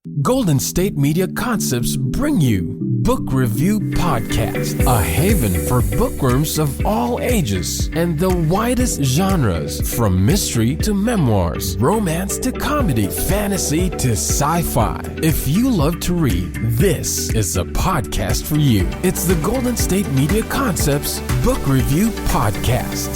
Golden State Media Concepts bring you Book Review Podcast, a haven for bookworms of all ages and the widest genres, from mystery to memoirs, romance to comedy, fantasy to sci-fi. If you love to read, this is a podcast for you. It's the Golden State Media Concepts Book Review Podcast.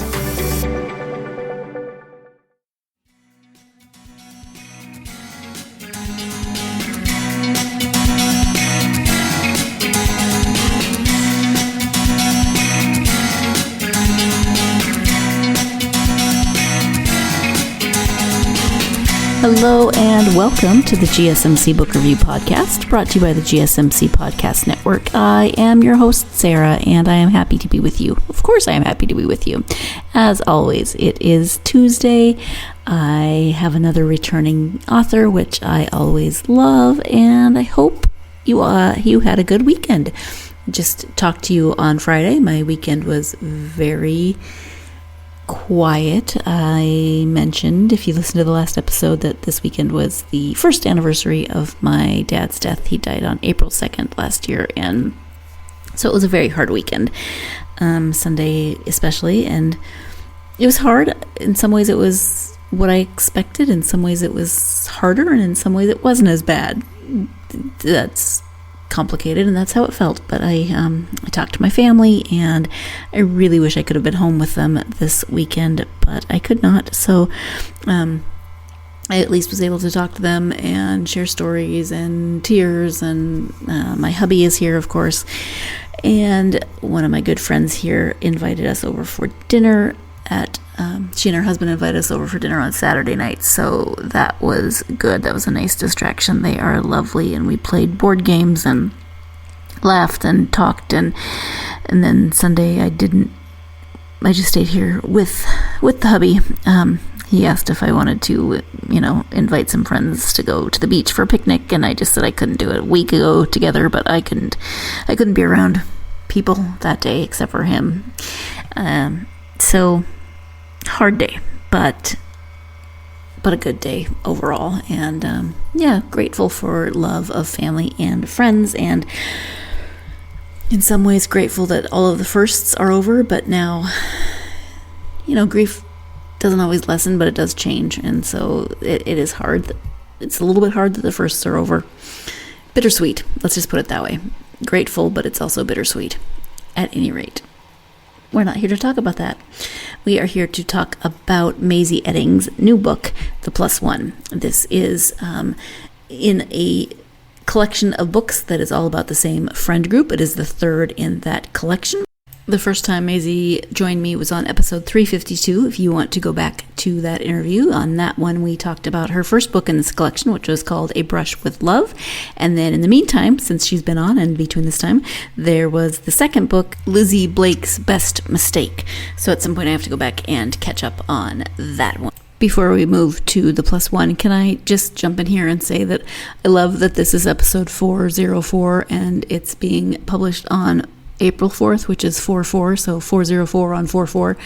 Hello and welcome to the GSMC Book Review Podcast, brought to you by the GSMC Podcast Network. I am your host, Sarah, and I am happy to be with you. Of course I am happy to be with you. As always, it is Tuesday. I have another returning author, which I always love, and I hope you had a good weekend. Just talked to you on Friday. My weekend was very quiet. I mentioned, if you listened to the last episode, that this weekend was the first anniversary of my dad's death. He died on April 2nd last year, and so it was a very hard weekend, Sunday especially, and it was hard. In some ways it was what I expected, in some ways it was harder, and in some ways it wasn't as bad. That's complicated, and that's how it felt. But I talked to my family, and I really wish I could have been home with them this weekend, but I could not. So I at least was able to talk to them and share stories and tears. And my hubby is here, of course, and one of my good friends here invited us over for dinner she and her husband invited us over for dinner on Saturday night, so that was good. That was a nice distraction. They are lovely, and we played board games and laughed and talked, and then Sunday I just stayed here with the hubby. He asked if I wanted to, invite some friends to go to the beach for a picnic, and I just said I couldn't do it. A week ago together, but I couldn't be around people that day except for him. So hard day, but a good day overall, and grateful for love of family and friends, and in some ways grateful that all of the firsts are over. But now, grief doesn't always lessen, but it does change, and so it is hard. It's a little bit hard that the firsts are over. Bittersweet, let's just put it that way. Grateful, but it's also bittersweet. At any rate, we're not here to talk about that. We are here to talk about Mazey Eddings' new book, The Plus One. This is in a collection of books that is all about the same friend group. It is the third in that collection. The first time Mazey joined me was on episode 352. If you want to go back to that interview, on that one we talked about her first book in this collection, which was called A Brush with Love. And then in the meantime, since she's been on, and between this time, there was the second book, Lizzie Blake's Best Mistake. So at some point I have to go back and catch up on that one. Before we move to the Plus One, can I just jump in here and say that I love that this is episode 404, and it's being published on April 4th, which is 4/4, so 404 on 4/4.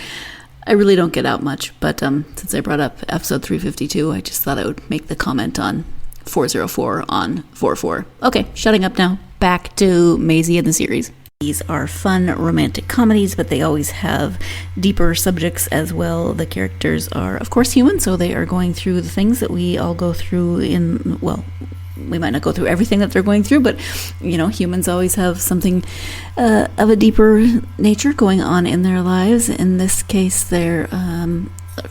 I really don't get out much, but since I brought up episode 352, I just thought I would make the comment on 404 on 4/4. Okay, shutting up now. Back to Mazey and the series. These are fun romantic comedies, but they always have deeper subjects as well. The characters are, of course, human, so they are going through the things that we all go through we might not go through everything that they're going through, but, humans always have something of a deeper nature going on in their lives. In this case, there a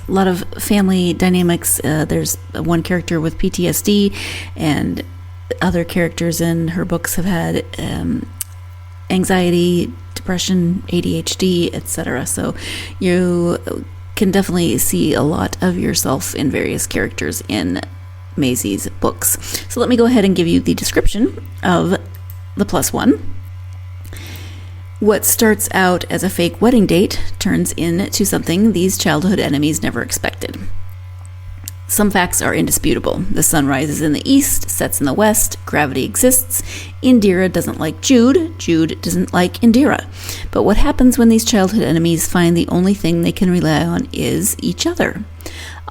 lot of family dynamics. There's one character with PTSD, and other characters in her books have had anxiety, depression, ADHD, etc. So you can definitely see a lot of yourself in various characters in Mazey's books. So let me go ahead and give you the description of The Plus One. What starts out as a fake wedding date turns into something these childhood enemies never expected. Some facts are indisputable. The sun rises in the east, sets in the west, gravity exists. Indira doesn't like Jude. Jude doesn't like Indira. But what happens when these childhood enemies find the only thing they can rely on is each other?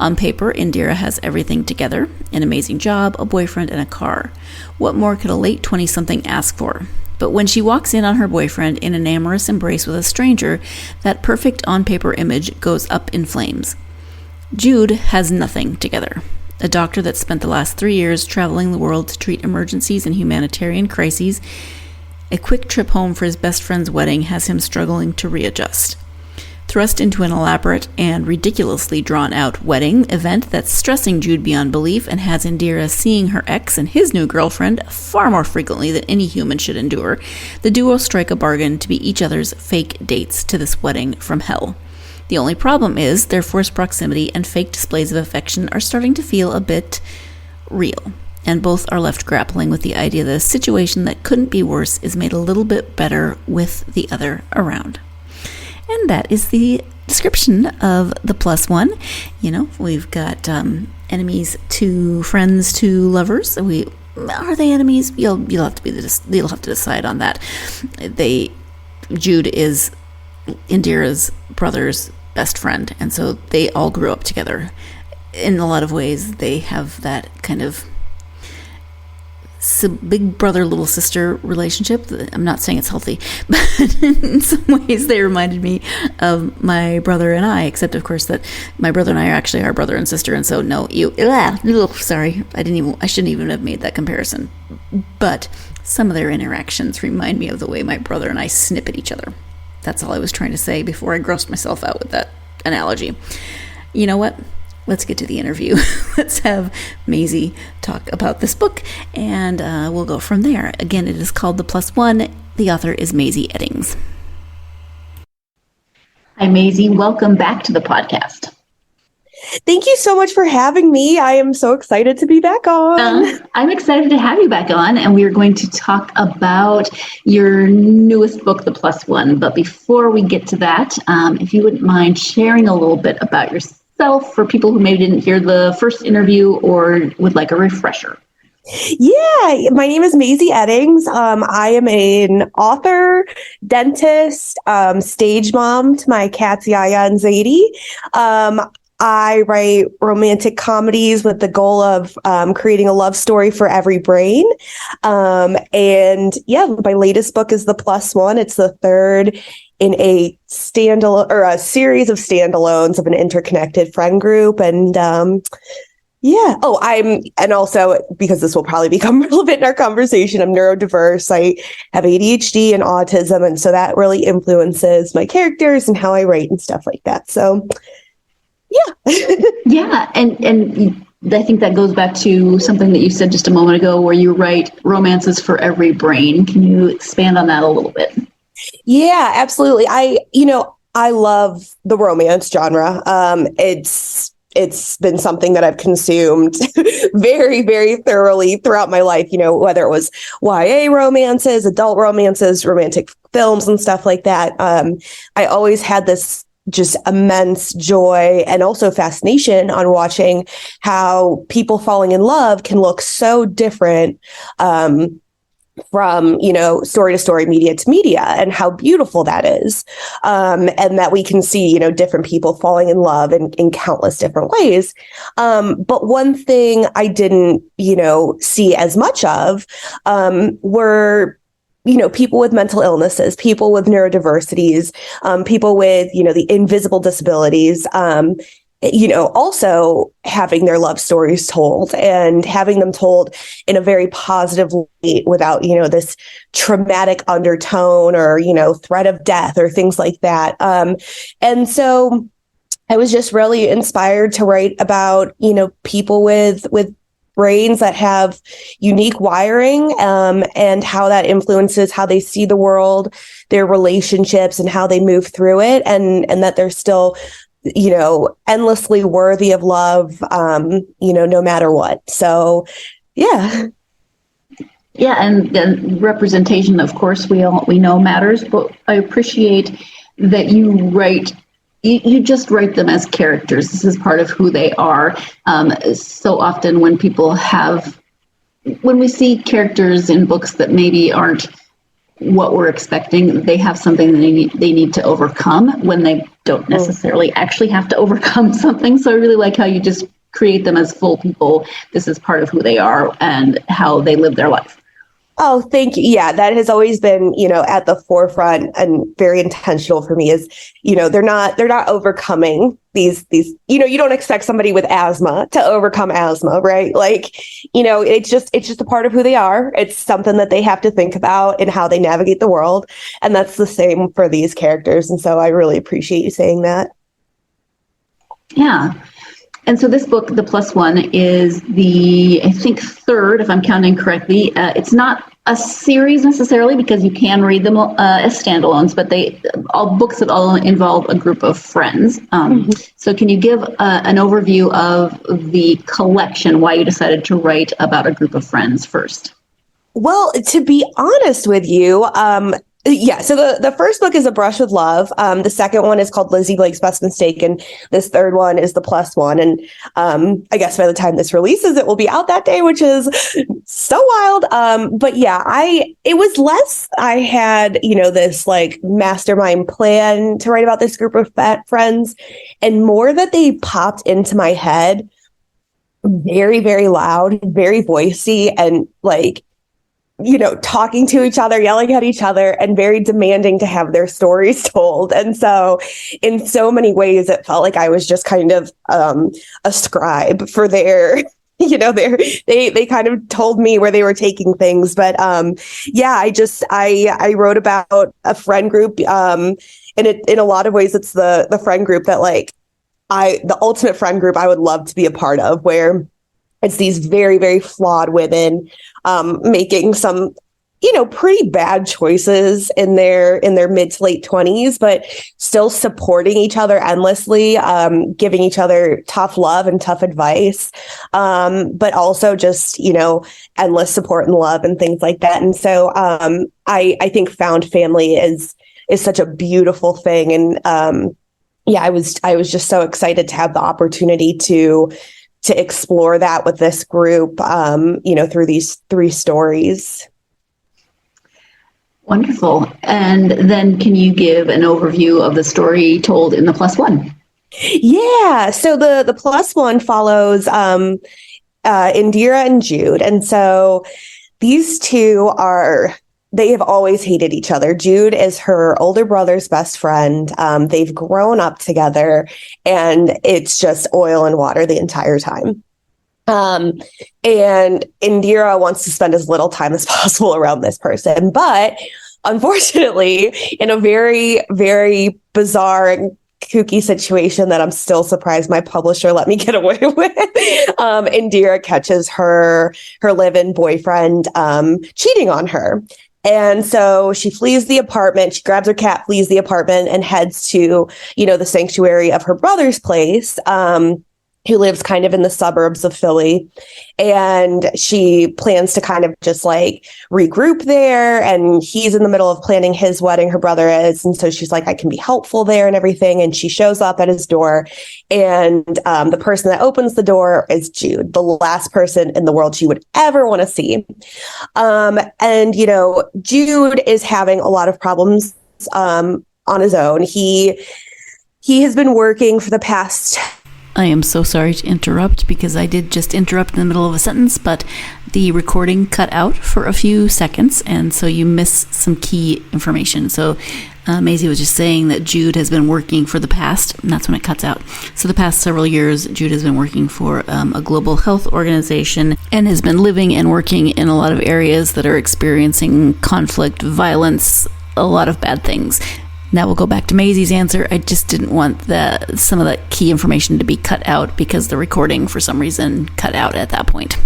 On paper, Indira has everything together: an amazing job, a boyfriend, and a car. What more could a late 20-something ask for? But when she walks in on her boyfriend in an amorous embrace with a stranger, that perfect on-paper image goes up in flames. Jude has nothing together. A doctor that spent the last 3 years traveling the world to treat emergencies and humanitarian crises, a quick trip home for his best friend's wedding has him struggling to readjust. Thrust into an elaborate and ridiculously drawn-out wedding event that's stressing Jude beyond belief and has Indira seeing her ex and his new girlfriend far more frequently than any human should endure, the duo strike a bargain to be each other's fake dates to this wedding from hell. The only problem is their forced proximity and fake displays of affection are starting to feel a bit real, and both are left grappling with the idea that a situation that couldn't be worse is made a little bit better with the other around. And that is the description of the plus one. We've got enemies to friends to lovers. Are they enemies? You'll have to decide on that. Jude is Indira's brother's best friend, and so they all grew up together. In a lot of ways, they have that kind of big brother, little sister relationship. I'm not saying it's healthy, but in some ways they reminded me of my brother and I, except of course that my brother and I are actually our brother and sister, and so sorry, I shouldn't even have made that comparison. But some of their interactions remind me of the way my brother and I snip at each other. That's all I was trying to say before I grossed myself out with that analogy. You know what? Let's get to the interview. Let's have Mazey talk about this book, and we'll go from there. Again, it is called The Plus One. The author is Mazey Eddings. Hi, Mazey. Welcome back to the podcast. Thank you so much for having me. I am so excited to be back on. I'm excited to have you back on, and we are going to talk about your newest book, The Plus One. But before we get to that, if you wouldn't mind sharing a little bit about yourself for people who maybe didn't hear the first interview or would like a refresher. Yeah, my name is Mazey Eddings. I am an author, dentist, stage mom to my cats Yaya and Zadie. I write romantic comedies with the goal of creating a love story for every brain. And yeah, my latest book is The Plus One. It's the third in a standalone or a series of standalones of an interconnected friend group. And and also because this will probably become relevant in our conversation, I'm neurodiverse. I have ADHD and autism. And so that really influences my characters and how I write and stuff like that. So yeah. Yeah. And I think that goes back to something that you said just a moment ago, where you write romances for every brain. Can you expand on that a little bit? Yeah, absolutely. I love the romance genre. It's been something that I've consumed very, very thoroughly throughout my life, whether it was YA romances, adult romances, romantic films and stuff like that. I always had this just immense joy and also fascination on watching how people falling in love can look so different from, story to story, media to media, and how beautiful that is. And that we can see, different people falling in love in countless different ways. But one thing I didn't, see as much of were people with mental illnesses, people with neurodiversities, people with, the invisible disabilities, also having their love stories told and having them told in a very positive way without, this traumatic undertone or, threat of death or things like that. And so I was just really inspired to write about, people with brains that have unique wiring, and how that influences how they see the world, their relationships, and how they move through it, and that they're still, endlessly worthy of love, no matter what. So, yeah. Yeah, and representation, of course, we know matters, but I appreciate that you just write them as characters. This is part of who they are. So often when we see characters in books that maybe aren't what we're expecting, they have something that they need to overcome when they don't necessarily actually have to overcome something. So I really like how you just create them as full people. This is part of who they are and how they live their life. Oh, thank you. Yeah, that has always been, at the forefront and very intentional for me is, they're not overcoming these, you don't expect somebody with asthma to overcome asthma, right? Like, it's just a part of who they are. It's something that they have to think about and how they navigate the world. And that's the same for these characters. And so I really appreciate you saying that. Yeah. And so this book, The Plus One, is the, I think, third, if I'm counting correctly. It's not a series necessarily because you can read them as standalones, but all books that all involve a group of friends. So can you give an overview of the collection, why you decided to write about a group of friends first? Well, to be honest with you, so the first book is A Brush with Love. The second one is called Lizzie Blake's Best Mistake, and this third one is The Plus One. And I guess by the time this releases, it will be out that day, which is so wild. But yeah, it was less I had, this like mastermind plan to write about this group of friends, and more that they popped into my head very, very loud, very voicey, and like, talking to each other, yelling at each other, and very demanding to have their stories told. And so in so many ways, it felt like I was just kind of a scribe for their, they kind of told me where they were taking things. But I wrote about a friend group. And in a lot of ways, it's the friend group that the ultimate friend group I would love to be a part of, where it's these very, very flawed women making some, pretty bad choices in their mid to late 20s, but still supporting each other endlessly, giving each other tough love and tough advice, but also just, endless support and love and things like that. And so I think found family is such a beautiful thing. And I was just so excited to have the opportunity to explore that with this group, through these 3 stories. Wonderful. And then can you give an overview of the story told in The Plus One? Yeah. So the Plus One follows Indira and Jude. And so these two they have always hated each other. Jude is her older brother's best friend. They've grown up together, and it's just oil and water the entire time. And Indira wants to spend as little time as possible around this person. But unfortunately, in a very, very bizarre and kooky situation that I'm still surprised my publisher let me get away with, Indira catches her live-in boyfriend cheating on her. And so she flees the apartment, she grabs her cat, flees the apartment, and heads to, the sanctuary of her brother's place, who lives kind of in the suburbs of Philly. And she plans to kind of just regroup there. And he's in the middle of planning his wedding, her brother is. And so she's like, I can be helpful there and everything. And she shows up at his door. And the person that opens the door is Jude, the last person in the world she would ever want to see. And Jude is having a lot of problems on his own. He has been working for the past... I am so sorry to interrupt, because I did just interrupt in the middle of a sentence, but the recording cut out for a few seconds, and so you missed some key information. So Mazey was just saying that Jude has been working for the past, and that's when it cuts out. So the past several years, Jude has been working for a global health organization and has been living and working in a lot of areas that are experiencing conflict, violence, a lot of bad things. Now we'll go back to Mazey's answer. I just didn't want some of that key information to be cut out because the recording, for some reason, cut out at that point.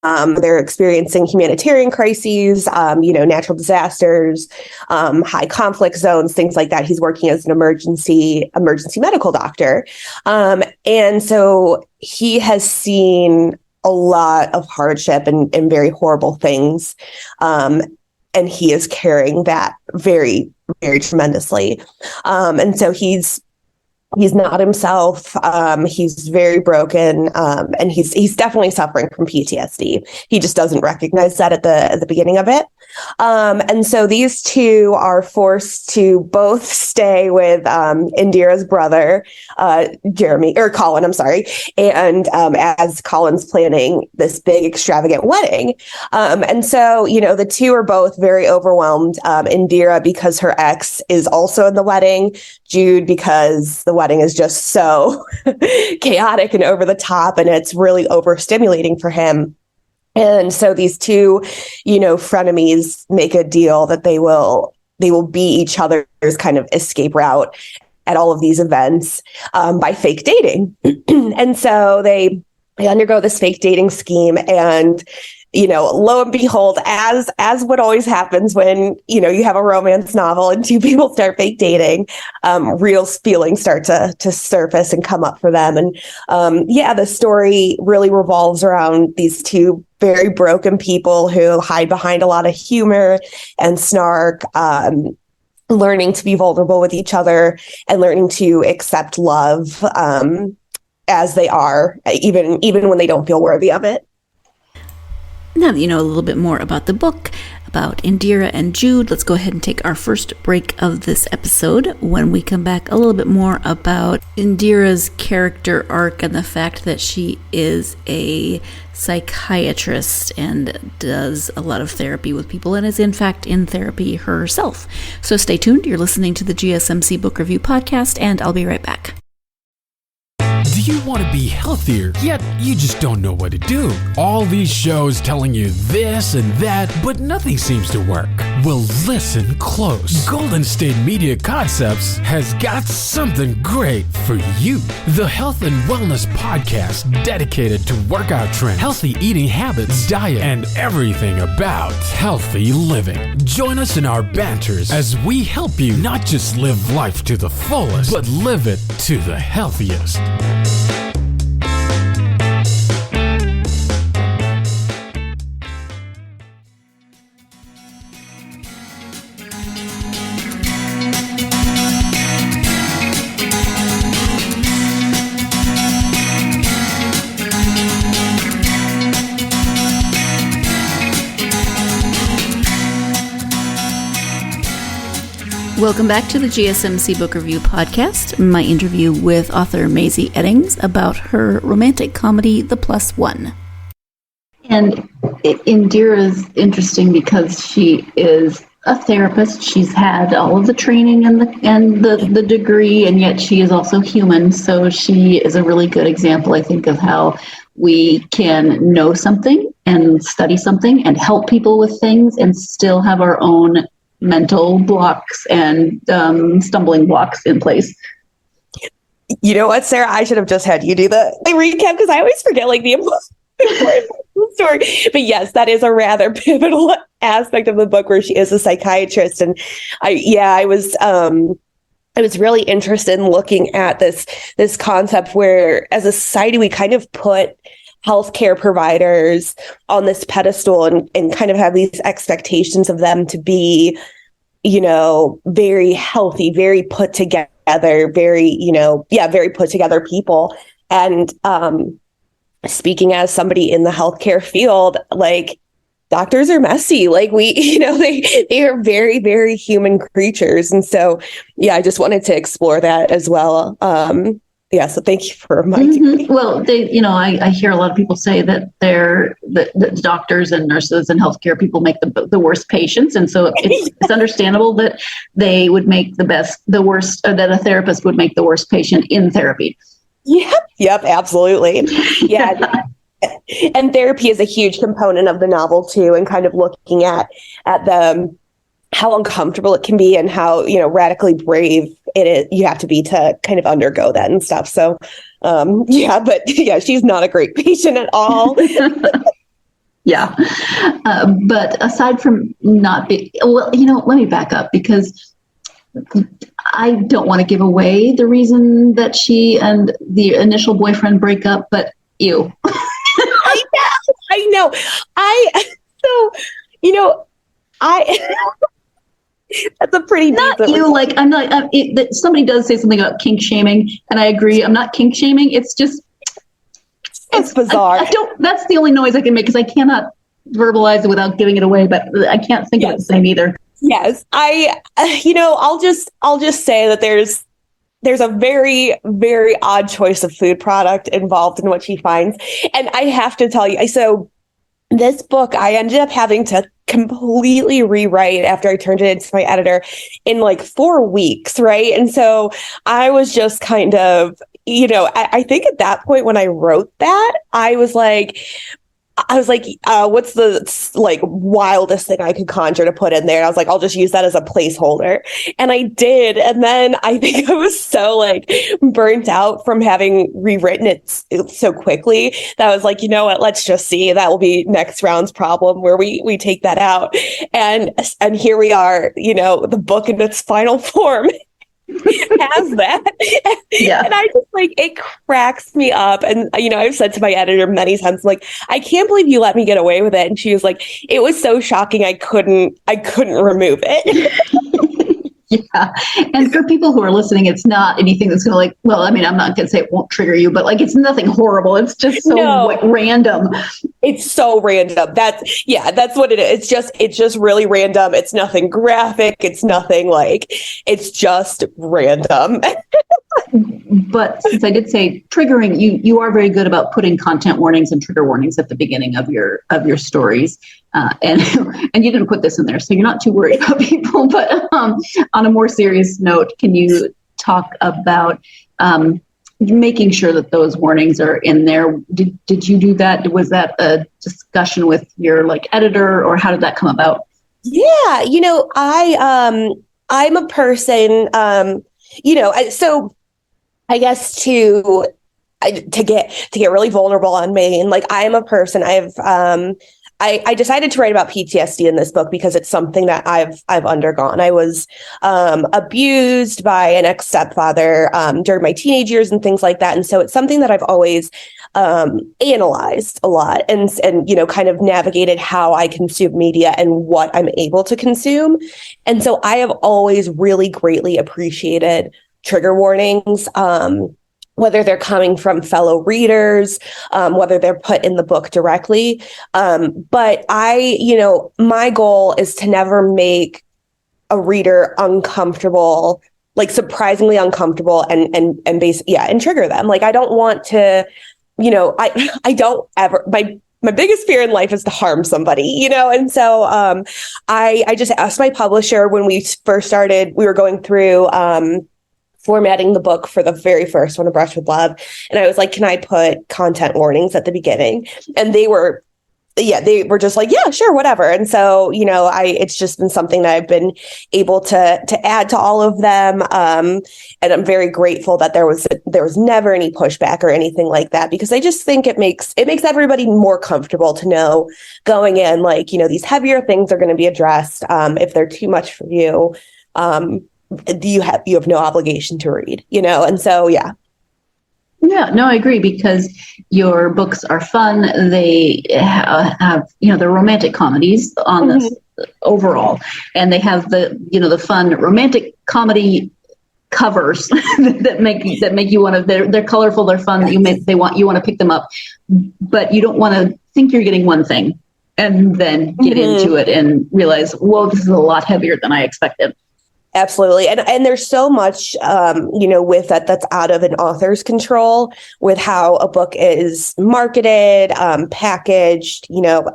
They're experiencing humanitarian crises, natural disasters, high conflict zones, things like that. He's working as an emergency medical doctor. And so he has seen a lot of hardship and very horrible things. And he is carrying that very, very tremendously. And so he's He's not himself. He's very broken, and he's definitely suffering from PTSD. He just doesn't recognize that at the beginning of it. And so these two are forced to both stay with Indira's brother, Colin. I'm sorry, and as Colin's planning this big extravagant wedding, and so the two are both very overwhelmed. Indira because her ex is also in the wedding. Jude because the wedding is just so chaotic and over the top, and it's really overstimulating for him. And so these two, frenemies make a deal that they will be each other's kind of escape route at all of these events by fake dating. And so they undergo this fake dating scheme, and lo and behold, as what always happens when, you have a romance novel and two people start fake dating, real feelings start to surface and come up for them. And the story really revolves around these two very broken people who hide behind a lot of humor and snark, learning to be vulnerable with each other and learning to accept love as they are, even when they don't feel worthy of it. Now that you know a little bit more about the book, about Indira and Jude, let's go ahead and take our first break of this episode. When we come back, a little bit more about Indira's character arc and the fact that she is a psychiatrist and does a lot of therapy with people and is in fact in therapy herself. So stay tuned. You're listening to the GSMC Book Review Podcast, and I'll be right back. Do you want to be healthier, yet you just don't know what to do? All these shows telling you this and that, but nothing seems to work. Well, listen close. Golden State Media Concepts has got something great for you. The Health and Wellness Podcast dedicated to workout trends, healthy eating habits, diet, and everything about healthy living. Join us in our banters as we help you not just live life to the fullest, but live it to the healthiest. Welcome back to the GSMC Book Review Podcast, my interview with author Mazey Eddings about her romantic comedy, The Plus One. And Indira's interesting because she is a therapist. She's had all of the training and the degree, and yet she is also human. So she is a really good example, I think, of how we can know something and study something and help people with things and still have our own mental blocks and stumbling blocks in place. You know what, Sarah? I should have just had you do the recap because I always forget the important story. But yes, that is a rather pivotal aspect of the book where she is a psychiatrist. And I was really interested in looking at this concept where as a society we kind of put healthcare providers on this pedestal and kind of have these expectations of them to be, very healthy, very put together, very put together people. And speaking as somebody in the healthcare field, doctors are messy. They are very, very human creatures. And so, I just wanted to explore that as well. So thank you for reminding me. Well, I hear a lot of people say that the doctors and nurses and healthcare people make the worst patients, and so it's understandable that they would make the worst, or that a therapist would make the worst patient in therapy. Yep, absolutely. Yeah. And therapy is a huge component of the novel too, and kind of looking at the how uncomfortable it can be and how, radically brave you have to be to kind of undergo that and stuff. So, she's not a great patient at all. But aside from not being, let me back up because I don't want to give away the reason that she and the initial boyfriend break up, but ew. I know. That's a pretty not decent you. Like I'm not. Somebody does say something about kink shaming, and I agree. I'm not kink shaming. It's just it's bizarre. I don't. That's the only noise I can make because I cannot verbalize it without giving it away. But I can't think of the same either. Yes, I'll just say that there's a very, very odd choice of food product involved in what she finds. And I have to tell you, so this book, I ended up having to completely rewrite after I turned it into my editor in like 4 weeks, right? And so I was just kind of, I think at that point when I wrote that, I was like, what's the like wildest thing I could conjure to put in there? And I was like, I'll just use that as a placeholder. And I did. And then I think I was so like burnt out from having rewritten it so quickly that I was like, you know what, let's just see. That will be next round's problem where we take that out. And here we are, the book in its final form. Has that. Yeah. And I just like, it cracks me up. And, I've said to my editor many times, like, I can't believe you let me get away with it. And she was like, it was so shocking. I couldn't remove it. Yeah. And for people who are listening, it's not anything that's going to like, well, I mean, I'm not going to say it won't trigger you, but like, it's nothing horrible. It's just so random. It's so random. That's what it is. It's just really random. It's nothing graphic. It's nothing like, it's just random. But since I did say triggering, you are very good about putting content warnings and trigger warnings at the beginning of your stories. And you didn't put this in there, so you're not too worried about people. But on a more serious note, can you talk about making sure that those warnings are in there? Did you do that? Was that a discussion with your like editor, or how did that come about? Yeah, I'm a person. So I guess to get really vulnerable on me, and like I am a person. I decided to write about PTSD in this book because it's something that I've undergone. I was abused by an ex-stepfather during my teenage years and things like that, and so it's something that I've always analyzed a lot and kind of navigated how I consume media and what I'm able to consume. And so I have always really greatly appreciated trigger warnings. Whether they're coming from fellow readers, whether they're put in the book directly. But my goal is to never make a reader uncomfortable, like surprisingly uncomfortable and trigger them. Like, I don't want to, I don't ever, my biggest fear in life is to harm somebody, And so I just asked my publisher when we first started, we were going through formatting the book for the very first one, A Brush with Love. And I was like, can I put content warnings at the beginning? And they were just like, yeah, sure, whatever. And so, it's just been something that I've been able to add to all of them. And I'm very grateful that there was never any pushback or anything like that, because I just think it makes everybody more comfortable to know going in, like, these heavier things are going to be addressed. If they're too much for you, you have no obligation to read, and so yeah. No, I agree, because your books are fun. They have, they're romantic comedies on this overall, and they have the fun romantic comedy covers that make you want to. They're colorful. They're fun. You want to pick them up, but you don't want to think you're getting one thing and then get into it and realize, whoa, this is a lot heavier than I expected. Absolutely. And there's so much, with that's out of an author's control with how a book is marketed, packaged,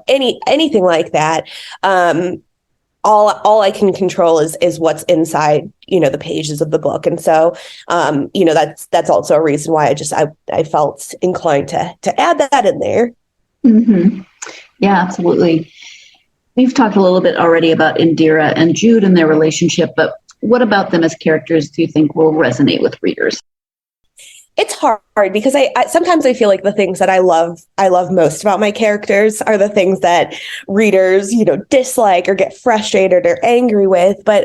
anything like that. All I can control is what's inside, the pages of the book. And so, that's also a reason why I felt inclined to add that in there. Mm-hmm. Yeah, absolutely. We've talked a little bit already about Indira and Jude and their relationship, but what about them as characters do you think will resonate with readers? It's hard because I sometimes I feel like the things that I love most about my characters are the things that readers, dislike or get frustrated or angry with. But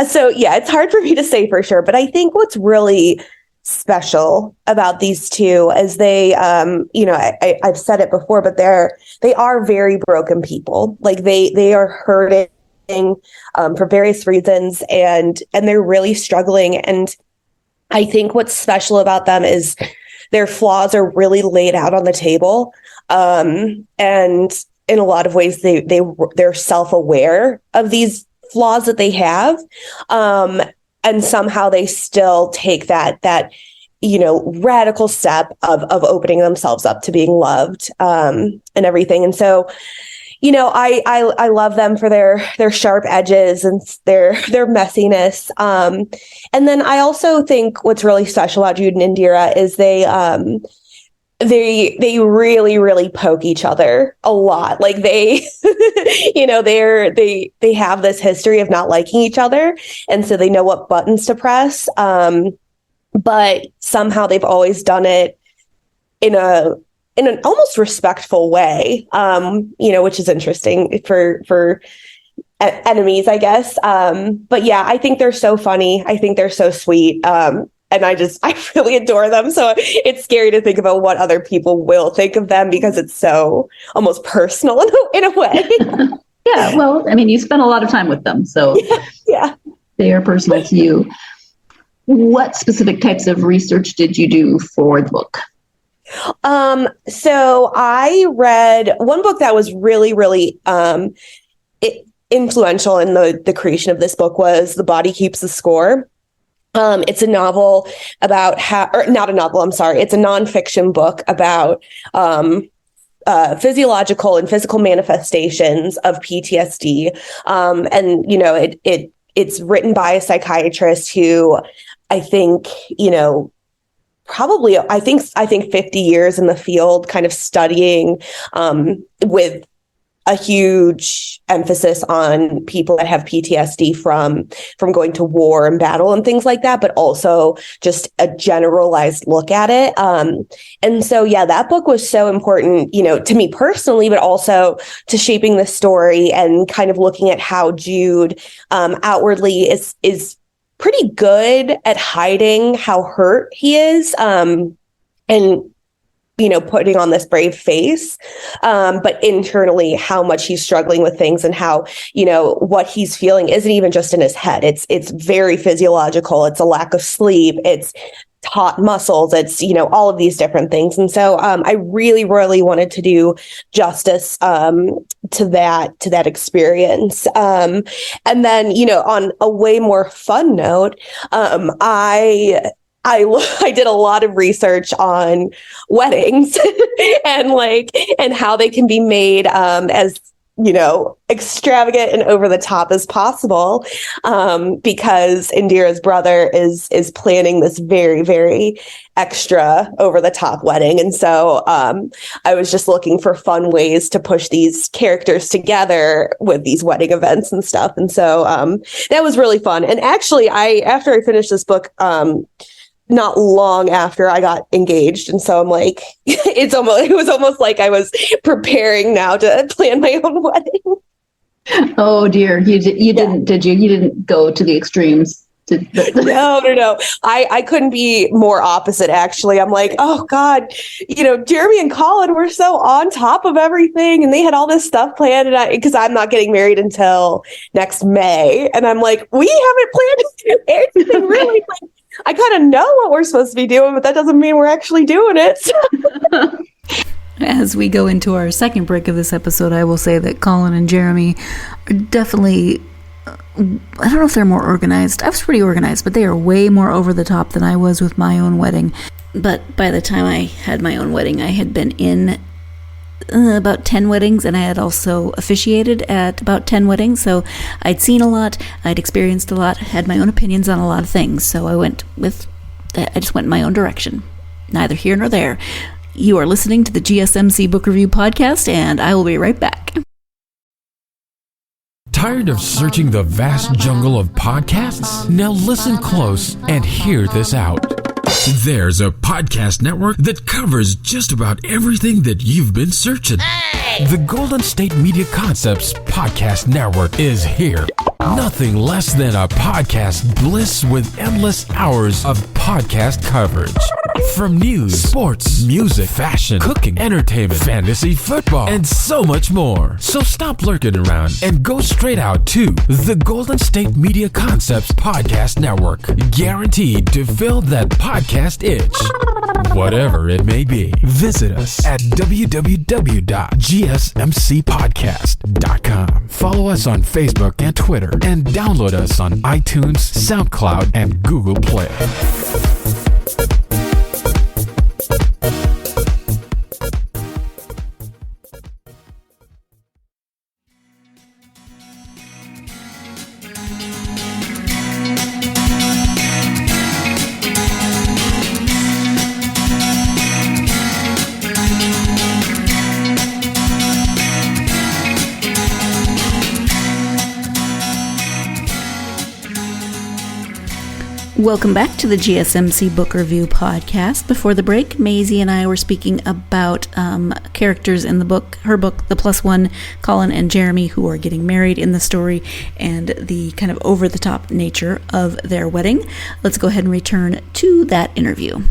so yeah, it's hard for me to say for sure. But I think what's really special about these two is they, I've said it before, but they are very broken people. Like they are hurting for various reasons, and they're really struggling. And I think what's special about them is their flaws are really laid out on the table, and in a lot of ways they're self-aware of these flaws that they have, and somehow they still take that radical step of opening themselves up to being loved, and everything. And so, I love them for their sharp edges and their messiness. And then I also think what's really special about Jude and Indira is they really, really poke each other a lot. Like they have this history of not liking each other. And so they know what buttons to press. But somehow they've always done it in an almost respectful way, which is interesting for enemies, I guess. But yeah, I think they're so funny. I think they're so sweet. And I really adore them. So it's scary to think about what other people will think of them because it's so almost personal in a way. Yeah. Well, I mean, you spent a lot of time with them, so yeah. They are personal to you. What specific types of research did you do for the book? So I read one book that was really, really influential in the creation of this book was The Body Keeps the Score. It's a novel about not a novel, I'm sorry. It's a nonfiction book about physiological and physical manifestations of PTSD. And, it's written by a psychiatrist who I think, probably, I think 50 years in the field, kind of studying with a huge emphasis on people that have PTSD from going to war and battle and things like that, but also just a generalized look at it. And so, yeah, that book was so important, to me personally, but also to shaping the story and kind of looking at how Jude outwardly is pretty good at hiding how hurt he is, and putting on this brave face, but internally how much he's struggling with things and how, what he's feeling isn't even just in his head. It's very physiological. It's a lack of sleep. It's taut muscles. It's, all of these different things. And so I really, really wanted to do justice to that experience. And then, on a way more fun note, I did a lot of research on weddings and how they can be made as extravagant and over the top as possible, because Indira's brother is planning this very, very extra over the top wedding. And so I was just looking for fun ways to push these characters together with these wedding events and stuff. And so that was really fun. And actually, after I finished this book, not long after I got engaged. And so I'm like, it was almost like I was preparing now to plan my own wedding. Oh dear. You didn't, did you? You didn't go to the extremes. No. I couldn't be more opposite, actually. I'm like, oh God, Jeremy and Colin were so on top of everything and they had all this stuff planned, and because I'm not getting married until next May. And I'm like, we haven't planned anything really. I kind of know what we're supposed to be doing, but that doesn't mean we're actually doing it. As we go into our second break of this episode, I will say that Colin and Jeremy are definitely, I don't know if they're more organized. I was pretty organized, but they are way more over the top than I was with my own wedding. But by the time I had my own wedding, I had been in about 10 weddings, and I had also officiated at about 10 weddings, so I'd seen a lot, I'd experienced a lot, had my own opinions on a lot of things, so I just went in my own direction. Neither here nor there. You are listening to the GSMC Book Review Podcast, and I will be right back. Tired of searching the vast jungle of podcasts? Now listen close and hear this out. There's a podcast network that covers just about everything that you've been searching. Hey! The Golden State Media Concepts Podcast Network is here. Nothing less than a podcast bliss with endless hours of podcast coverage. From news, sports, music, fashion, cooking, entertainment, fantasy, football, and so much more. So stop lurking around and go straight out to the Golden State Media Concepts Podcast Network. Guaranteed to fill that podcast itch. Whatever it may be. Visit us at www.gsmcpodcast.com. Follow us on Facebook and Twitter, and download us on iTunes, SoundCloud, and Google Play. Welcome back to the GSMC Book Review Podcast. Before the break, Mazey and I were speaking about characters in the book, her book, The Plus One, Colin and Jeremy, who are getting married in the story, and the kind of over-the-top nature of their wedding. Let's go ahead and return to that interview.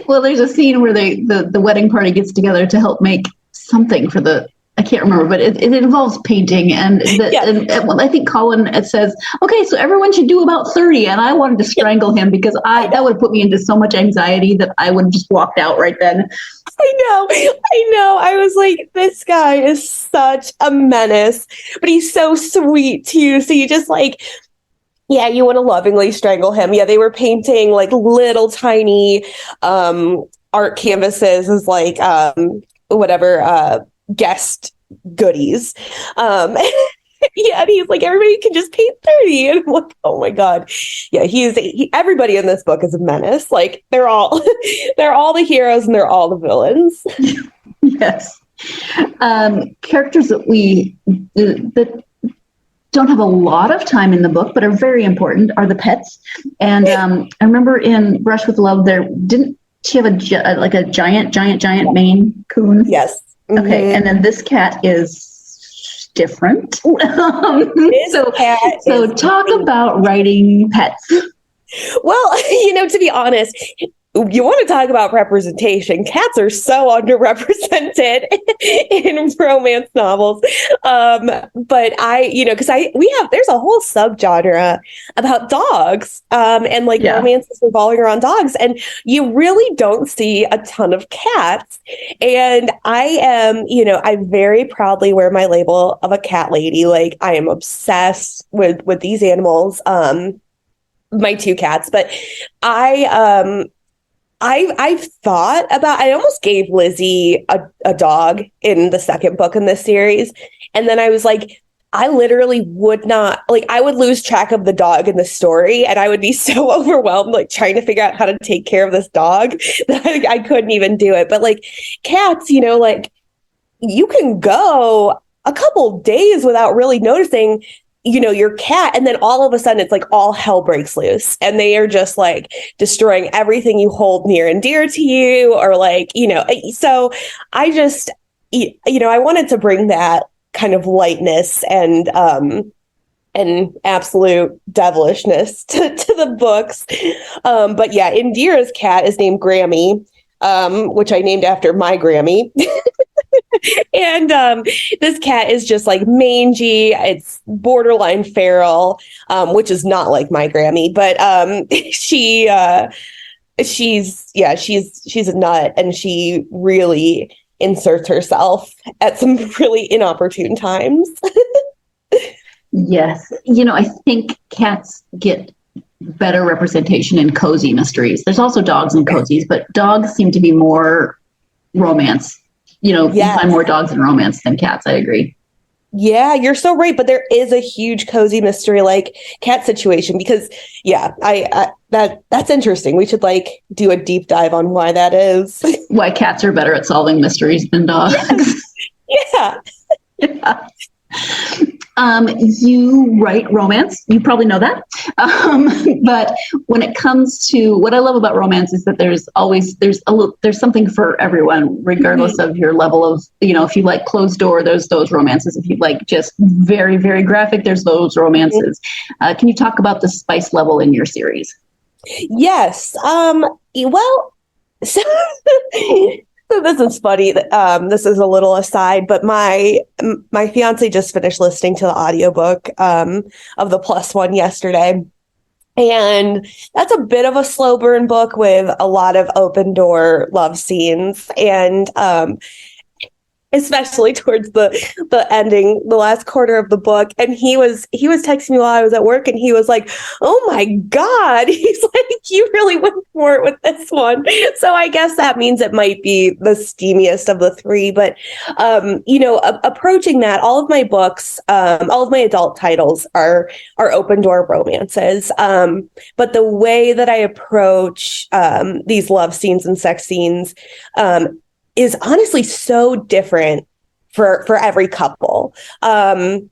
Well, there's a scene where the wedding party gets together to help make something for I can't remember, but it involves painting. And I think Colin says, okay, so everyone should do about 30. And I wanted to strangle him because that would have put me into so much anxiety that I would have just walked out right then. I know. I was like, this guy is such a menace, but he's so sweet too. So you just you want to lovingly strangle him. Yeah, they were painting like little tiny art canvases as guest goodies. And he's like, everybody can just paint 30. And I'm like, oh my God. Yeah, everybody in this book is a menace. Like they're all the heroes and they're all the villains. Yes. Characters that don't have a lot of time in the book, but are very important are the pets. And I remember in Brush with Love, didn't she have a giant Maine Coon? Yes. Okay, and then this cat is different. So talk about writing pets. Well, to be honest, you want to talk about representation. Cats are so underrepresented in romance novels. But there's a whole subgenre about dogs, and romances revolving around dogs. And you really don't see a ton of cats. And I very proudly wear my label of a cat lady. Like I am obsessed with these animals, my two cats, but I've thought about, I almost gave Lizzie a dog in the second book in this series. And then I was like, I literally would not, I would lose track of the dog in the story. And I would be so overwhelmed, trying to figure out how to take care of this dog that I couldn't even do it. But cats, you can go a couple days without really noticing your cat, and then all of a sudden it's all hell breaks loose and they are just destroying everything you hold near and dear to you, or so I just I wanted to bring that kind of lightness and absolute devilishness to the books. But yeah, Indira's cat is named Grammy, which I named after my Grammy. And this cat is just mangy. It's borderline feral, which is not like my Grammy, but she's a nut, and she really inserts herself at some really inopportune times. Yes. I think cats get better representation in cozy mysteries. There's also dogs in cozies, but dogs seem to be more romance. You find more dogs in romance than cats. I agree. Yeah, you're so right. But there is a huge cozy mystery cat situation because, that's interesting. We should do a deep dive on why that is. Why cats are better at solving mysteries than dogs. Yes. Yeah. You write romance. You probably know that. But when it comes to what I love about romance is that there's something for everyone, regardless of your level of, if you like closed door, there's those romances. If you like just very, very graphic, there's those romances. Can you talk about the spice level in your series? Yes. Well, So, so this is funny. This is a little aside, but my fiance just finished listening to the audiobook of The Plus One yesterday. And that's a bit of a slow burn book with a lot of open door love scenes. And especially towards the ending, the last quarter of the book. And he was texting me while I was at work, and he was like, "Oh my God." He's like, "You really went for it with this one." So I guess that means it might be the steamiest of the three. But approaching that, all of my books, all of my adult titles are open door romances. But the way that I approach these love scenes and sex scenes is honestly so different for every couple. And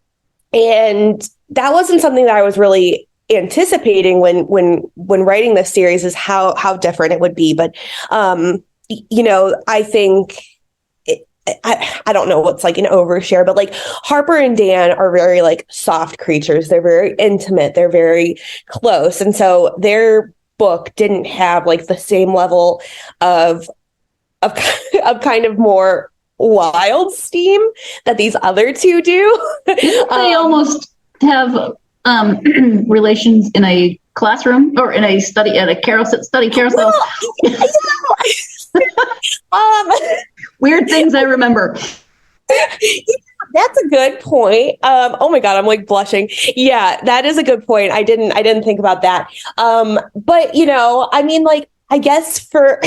that wasn't something that I was really anticipating when writing this series, is how different it would be. But, I think I don't know what's like an overshare, but like Harper and Dan are very like soft creatures. They're very intimate. They're very close. And so their book didn't have like the same level of kind of more wild steam that these other two do. They almost have relations in a classroom or in a study at a study carousel. Weird things I remember. That's a good point. Oh my God, I'm like blushing. Yeah, that is a good point. I didn't think about that. But I mean, like, I guess for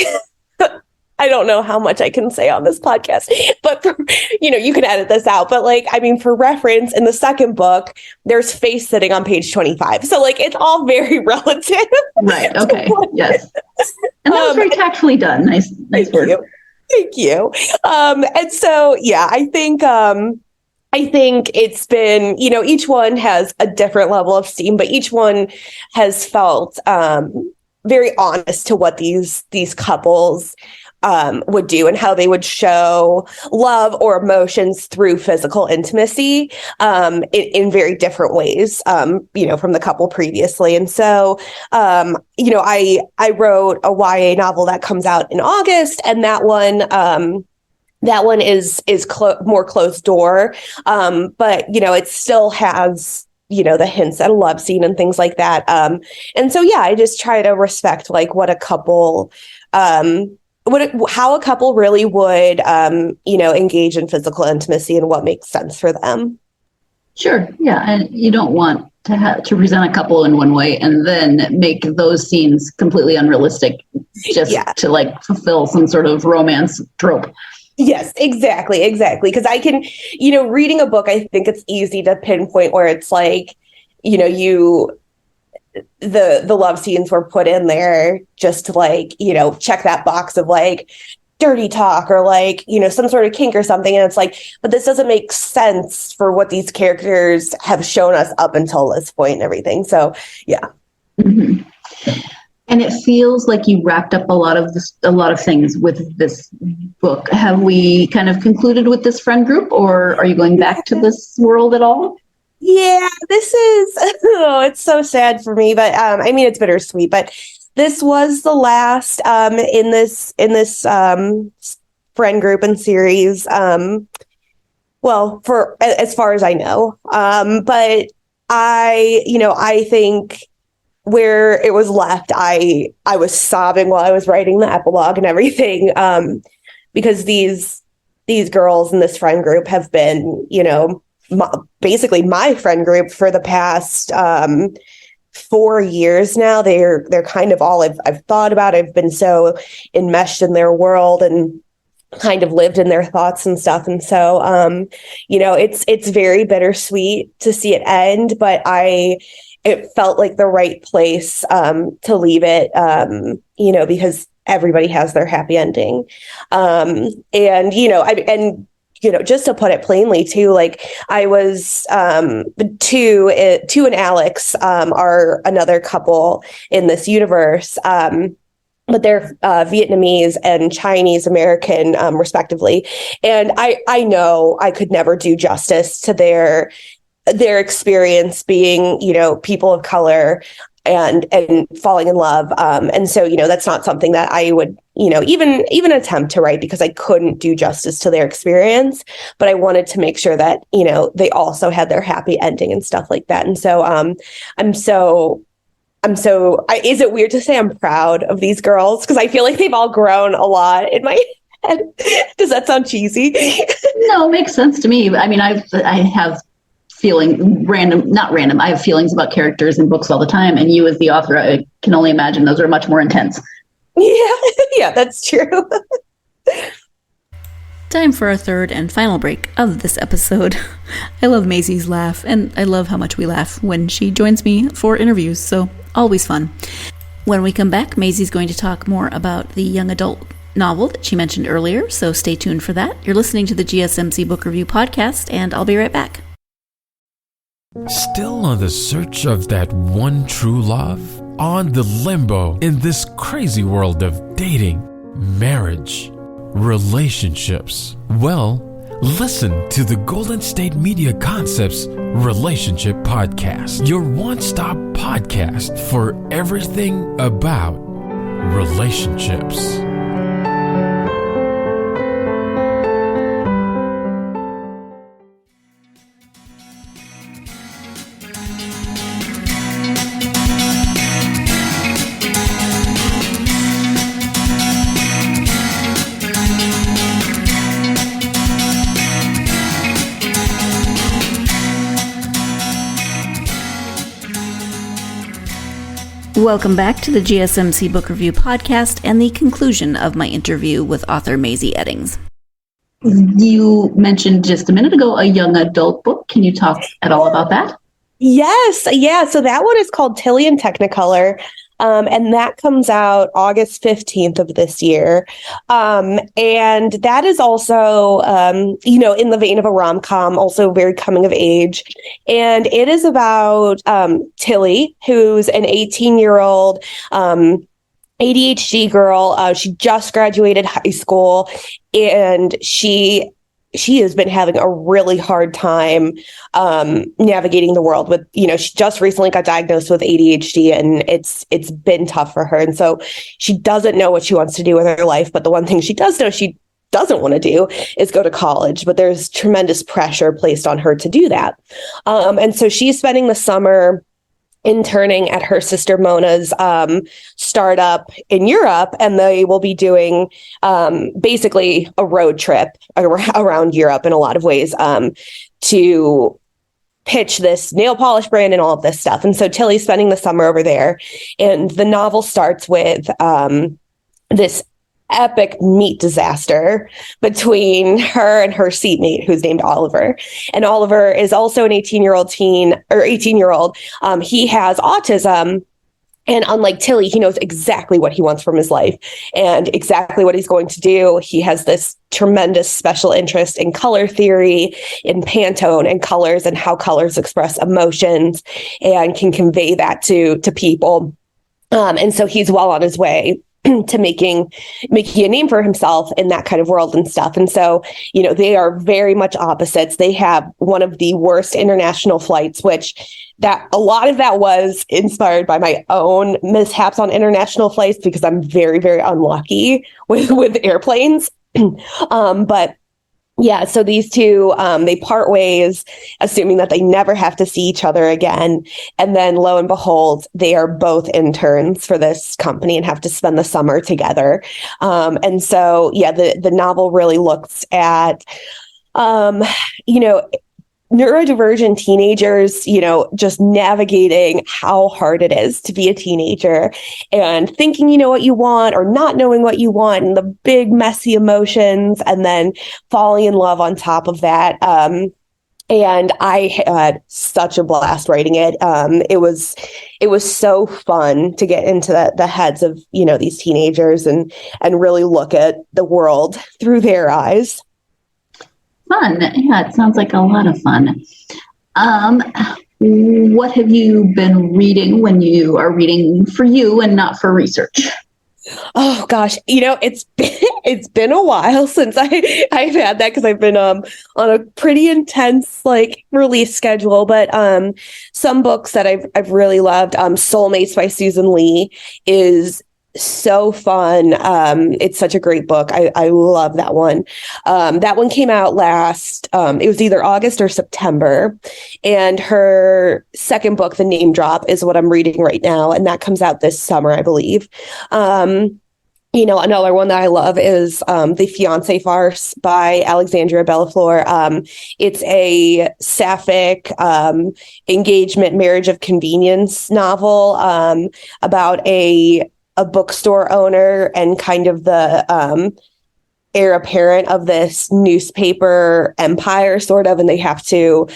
I don't know how much I can say on this podcast, but for, you can edit this out. But like, I mean, for reference, in the second book, there's face sitting on page 25. So like, it's all very relative. Right. Okay. Yes. And that was very tactfully done. Nice word. Thank you. And so, yeah, I think it's been, each one has a different level of steam, but each one has felt very honest to what these couples would do and how they would show love or emotions through physical intimacy in very different ways, from the couple previously. And so, I wrote a YA novel that comes out in August, and that one is more closed door, but it still has the hints at a love scene and things like that. And so, yeah, I just try to respect like what a couple how a couple really would, engage in physical intimacy and what makes sense for them. Sure. Yeah. And you don't want to present a couple in one way and then make those scenes completely unrealistic just to like fulfill some sort of romance trope. Yes, exactly. Because I can, reading a book, I think it's easy to pinpoint where it's like, the love scenes were put in there just to like, check that box of like dirty talk or like, some sort of kink or something. And it's like, but this doesn't make sense for what these characters have shown us up until this point and everything. So, yeah. Mm-hmm. And it feels like you wrapped up a lot of things with this book. Have we kind of concluded with this friend group, or are you going back to this world at all? Yeah, this is, it's so sad for me, but I mean, it's bittersweet, but this was the last in this friend group and series. Well, for as far as I know, but I think where it was left, I was sobbing while I was writing the epilogue and everything, because these girls in this friend group have been, basically my friend group for the past 4 years now. They're kind of all I've thought about. I've been so enmeshed in their world and kind of lived in their thoughts and stuff. And so, it's very bittersweet to see it end, but it felt like the right place to leave it, because everybody has their happy ending. Just to put it plainly too, like I was, two and Alex are another couple in this universe, but they're Vietnamese and Chinese American, respectively. And I know I could never do justice to their experience being, people of color. and falling in love. And so, that's not something that I would, even attempt to write, because I couldn't do justice to their experience, but I wanted to make sure that, they also had their happy ending and stuff like that. And so, is it weird to say I'm proud of these girls? Because I feel like they've all grown a lot in my head. Does that sound cheesy? No, it makes sense to me. I mean, I have I have feelings about characters in books all the time. And you as the author, I can only imagine those are much more intense. Yeah, that's true. Time for our third and final break of this episode. I love Mazey's laugh, and I love how much we laugh when she joins me for interviews, so always fun. When we come back, Mazey's going to talk more about the young adult novel that she mentioned earlier, so stay tuned for that. You're listening to the GSMC Book Review Podcast, and I'll be right back. Still on the search of that one true love? On the limbo in this crazy world of dating, marriage, relationships? Well, listen to the Golden State Media Concepts Relationship Podcast, your one-stop podcast for everything about relationships. Welcome back to the GSMC Book Review Podcast and the conclusion of my interview with author Mazey Eddings. You mentioned just a minute ago a young adult book. Can you talk at all about that? Yes. Yeah. So that one is called Tilly in Technicolor. And that comes out August 15th of this year. And that is also, in the vein of a rom-com, also very coming of age. And it is about Tilly, who's an 18-year-old ADHD girl. She just graduated high school, and she has been having a really hard time navigating the world with, she just recently got diagnosed with ADHD, and it's been tough for her. And so she doesn't know what she wants to do with her life. But the one thing she does know she doesn't want to do is go to college. But there's tremendous pressure placed on her to do that. And so she's spending the summer interning at her sister Mona's startup in Europe, and they will be doing basically a road trip around Europe in a lot of ways to pitch this nail polish brand and all of this stuff. And so Tilly's spending the summer over there, and the novel starts with this epic meat disaster between her and her seatmate, who's named Oliver. And Oliver is also an 18-year-old. He has autism. And unlike Tilly, he knows exactly what he wants from his life and exactly what he's going to do. He has this tremendous special interest in color theory, in Pantone and colors, and how colors express emotions, and can convey that to people. And so he's well on his way to making a name for himself in that kind of world and stuff. And so, they are very much opposites. They have one of the worst international flights, which that a lot of that was inspired by my own mishaps on international flights, because I'm very, very unlucky with airplanes. But yeah, so these two, they part ways, assuming that they never have to see each other again. And then lo and behold, they are both interns for this company and have to spend the summer together. And so, yeah, the novel really looks at, neurodivergent teenagers, just navigating how hard it is to be a teenager and thinking you know what you want or not knowing what you want, and the big messy emotions, and then falling in love on top of that. And I had such a blast writing it. It was so fun to get into the heads of, these teenagers and really look at the world through their eyes. Fun. Yeah, it sounds like a lot of fun. What have you been reading when you are reading for you and not for research? Oh gosh, it's been a while since I've had that because I've been on a pretty intense like release schedule. But some books that I've really loved, Soulmates by Susan Lee is so fun. It's such a great book. I love that one. That one came out last, it was either August or September. And her second book, The Name Drop, is what I'm reading right now. And that comes out this summer, I believe. Another one that I love is The Fiancé Farce by Alexandria Bellafleur. It's a sapphic engagement, marriage of convenience novel about a bookstore owner and kind of the heir apparent of this newspaper empire, sort of, and they have to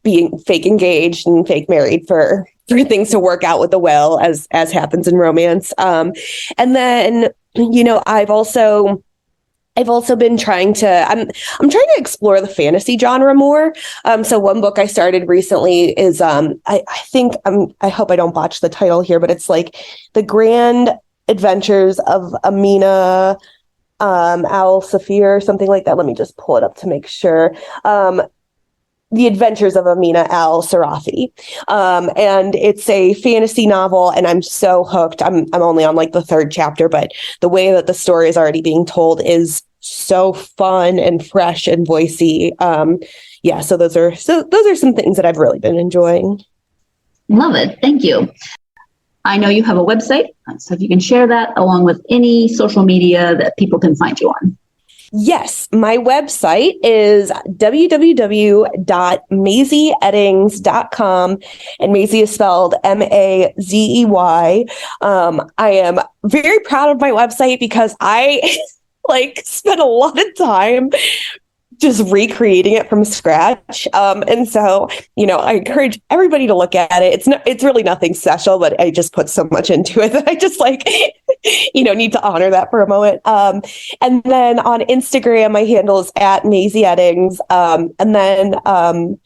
be fake engaged and fake married for things to work out with the will, as happens in romance. And then I've also been trying to I'm trying to explore the fantasy genre more. So one book I started recently is I hope I don't botch the title here, but it's like The Grand Adventures of Amina Al Safir or something like that. Let me just pull it up to make sure. The Adventures of Amina Al Sarafi. And it's a fantasy novel, and I'm so hooked. I'm only on like the third chapter, but the way that the story is already being told is so fun and fresh and voicey. So those are some things that I've really been enjoying. Love it. Thank you. I know you have a website, so if you can share that along with any social media that people can find you on. Yes, my website is www.mazeyeddings.com, and Mazey is spelled Mazey. I am very proud of my website because I spent a lot of time just recreating it from scratch. And so, I encourage everybody to look at it. It's really nothing special, but I just put so much into it that I just need to honor that for a moment. And then on Instagram, my handle is at Mazey Eddings. And then on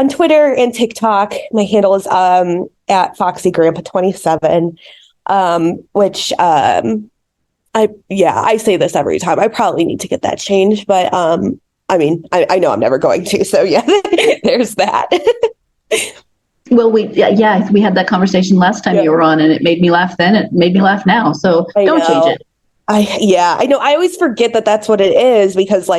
Twitter and TikTok, my handle is at FoxyGrandpa27, which I say this every time. I probably need to get that changed, but I know I'm never going to. So yeah, there's that. Well, we had that conversation last time you were on, and it made me laugh then. It made me laugh now. So don't change it. I know. I always forget that that's what it is because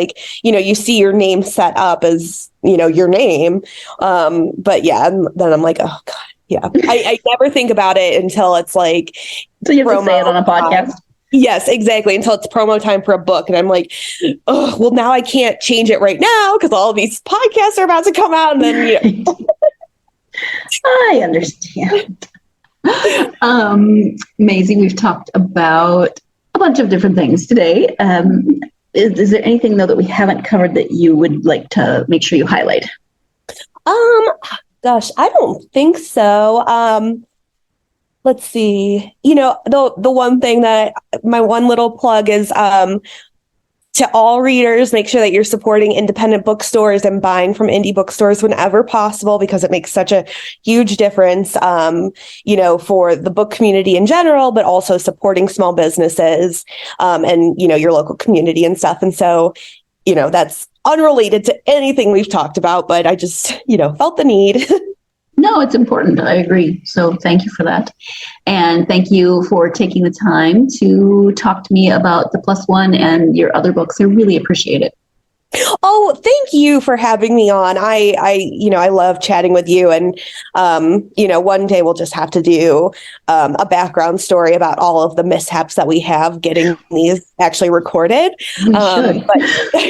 you see your name set up as, your name. But yeah, and then I'm like, oh God. Yeah. I never think about it until it's like, so you have to say it on a podcast. Yes, exactly. Until it's promo time for a book. And I'm like, oh, well, now I can't change it right now because all of these podcasts are about to come out. And then, I understand. Mazey, we've talked about a bunch of different things today. Is there anything, though, that we haven't covered that you would like to make sure you highlight? Gosh, I don't think so. Let's see. The one thing that my one little plug is to all readers, make sure that you're supporting independent bookstores and buying from indie bookstores whenever possible, because it makes such a huge difference, for the book community in general, but also supporting small businesses and, your local community and stuff. And so, that's unrelated to anything we've talked about, but I just, felt the need. No, it's important. I agree. So thank you for that. And thank you for taking the time to talk to me about The Plus One and your other books. I really appreciate it. Oh, thank you for having me on. I love chatting with you, and one day we'll just have to do a background story about all of the mishaps that we have getting these actually recorded. But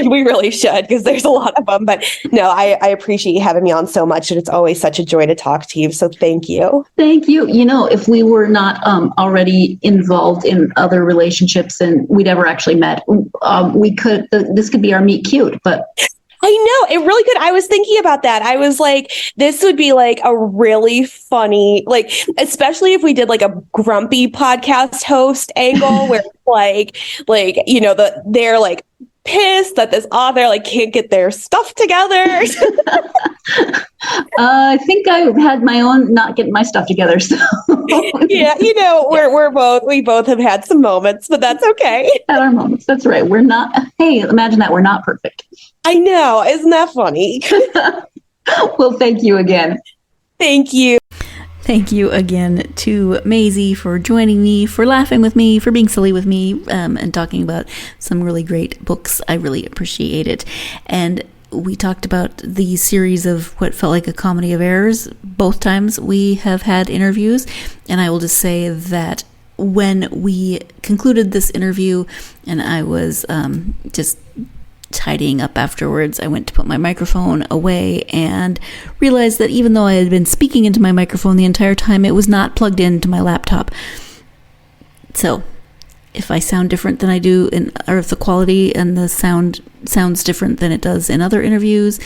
we really should, because there's a lot of them. But no, I appreciate you having me on so much, and it's always such a joy to talk to you. So thank you. Thank you. If we were not already involved in other relationships and we'd ever actually met, this could be our meet cute. But I know, it really could. I was thinking about that. I was like, this would be like a really funny, especially if we did like a grumpy podcast host angle where they're like pissed that this author like can't get their stuff together? I think I had my own not getting my stuff together. So Yeah, we both have had some moments, but that's okay. Had our moments. That's right. We're not. Hey, imagine that we're not perfect. I know. Isn't that funny? Well, thank you again. Thank you. Thank you again to Mazey for joining me, for laughing with me, for being silly with me, and talking about some really great books. I really appreciate it. And we talked about the series of what felt like a comedy of errors. Both times we have had interviews, and I will just say that when we concluded this interview and I was just tidying up afterwards, I went to put my microphone away and realized that even though I had been speaking into my microphone the entire time, it was not plugged into my laptop. So if I sound different than I do, or if the quality and the sound sounds different than it does in other interviews,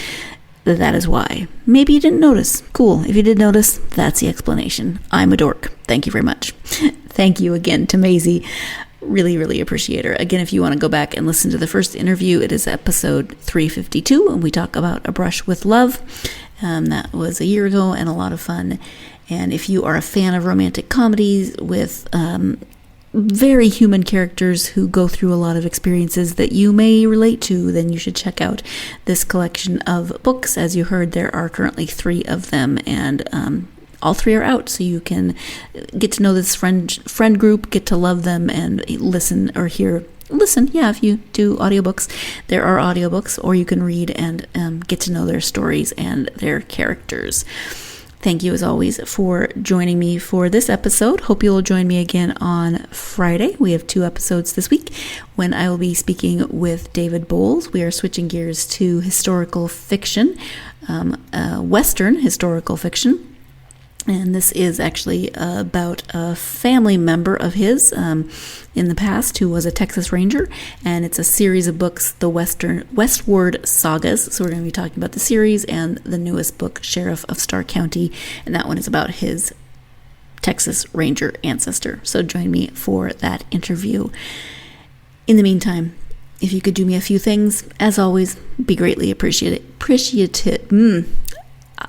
that is why. Maybe you didn't notice. Cool. If you did notice, that's the explanation. I'm a dork. Thank you very much. Thank you again to Mazey. Really, really appreciate her. Again, if you want to go back and listen to the first interview, it is episode 352, and we talk about A Brush with Love. That was a year ago and a lot of fun. And if you are a fan of romantic comedies with very human characters who go through a lot of experiences that you may relate to, then you should check out this collection of books. As you heard, there are currently 3 of them, and all 3 are out, so you can get to know this friend group, get to love them, and listen, yeah, if you do audiobooks. There are audiobooks, or you can read and get to know their stories and their characters. Thank you, as always, for joining me for this episode. Hope you'll join me again on Friday. We have 2 episodes this week when I will be speaking with David Bowles. We are switching gears to historical fiction, Western historical fiction. And this is actually about a family member of his in the past who was a Texas Ranger. And it's a series of books, the Westward Sagas. So we're going to be talking about the series and the newest book, Sheriff of Starr County. And that one is about his Texas Ranger ancestor. So join me for that interview. In the meantime, if you could do me a few things, as always, be greatly appreciative.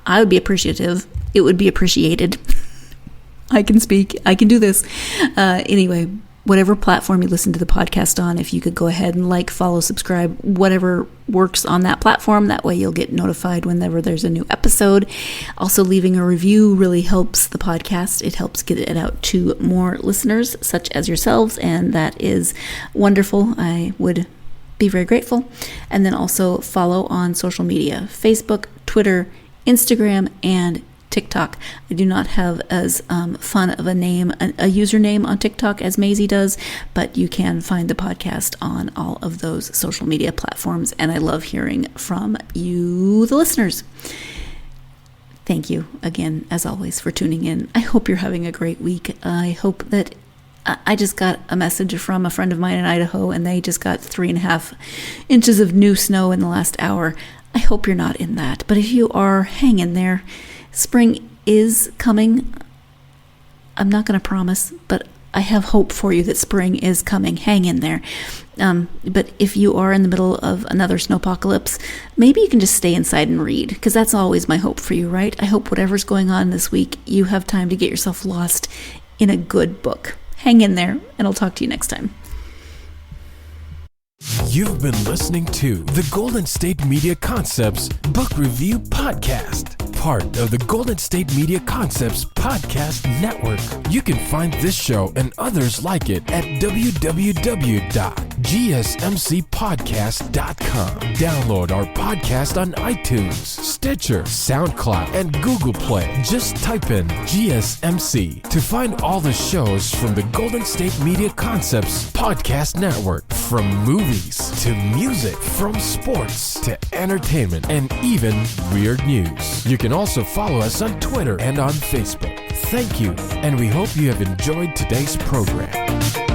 I would be appreciative. It would be appreciated. I can speak. I can do this. Anyway, whatever platform you listen to the podcast on, if you could go ahead and like, follow, subscribe, whatever works on that platform. That way you'll get notified whenever there's a new episode. Also, leaving a review really helps the podcast. It helps get it out to more listeners, such as yourselves, and that is wonderful. I would be very grateful. And then also follow on social media, Facebook, Twitter, Instagram, and TikTok. I do not have as fun of a username on TikTok as Mazey does, but you can find the podcast on all of those social media platforms, and I love hearing from you, the listeners. Thank you again, as always, for tuning in. I hope you're having a great week. I hope that I just got a message from a friend of mine in Idaho, and they just got 3.5 inches of new snow in the last hour. I hope you're not in that, but if you are, hang in there. Spring is coming. I'm not going to promise, but I have hope for you that spring is coming. Hang in there. But if you are in the middle of another snowpocalypse, maybe you can just stay inside and read, because that's always my hope for you, right? I hope whatever's going on this week, you have time to get yourself lost in a good book. Hang in there, and I'll talk to you next time. You've been listening to the Golden State Media Concepts Book Review Podcast, part of the Golden State Media Concepts Podcast Network. You can find this show and others like it at www.gsmcpodcast.com. Download our podcast on iTunes, Stitcher, SoundCloud, and Google Play. Just type in GSMC to find all the shows from the Golden State Media Concepts Podcast Network, from movies to music, from sports to entertainment, and even weird news. You can also follow us on Twitter and on Facebook. Thank you, and we hope you have enjoyed today's program.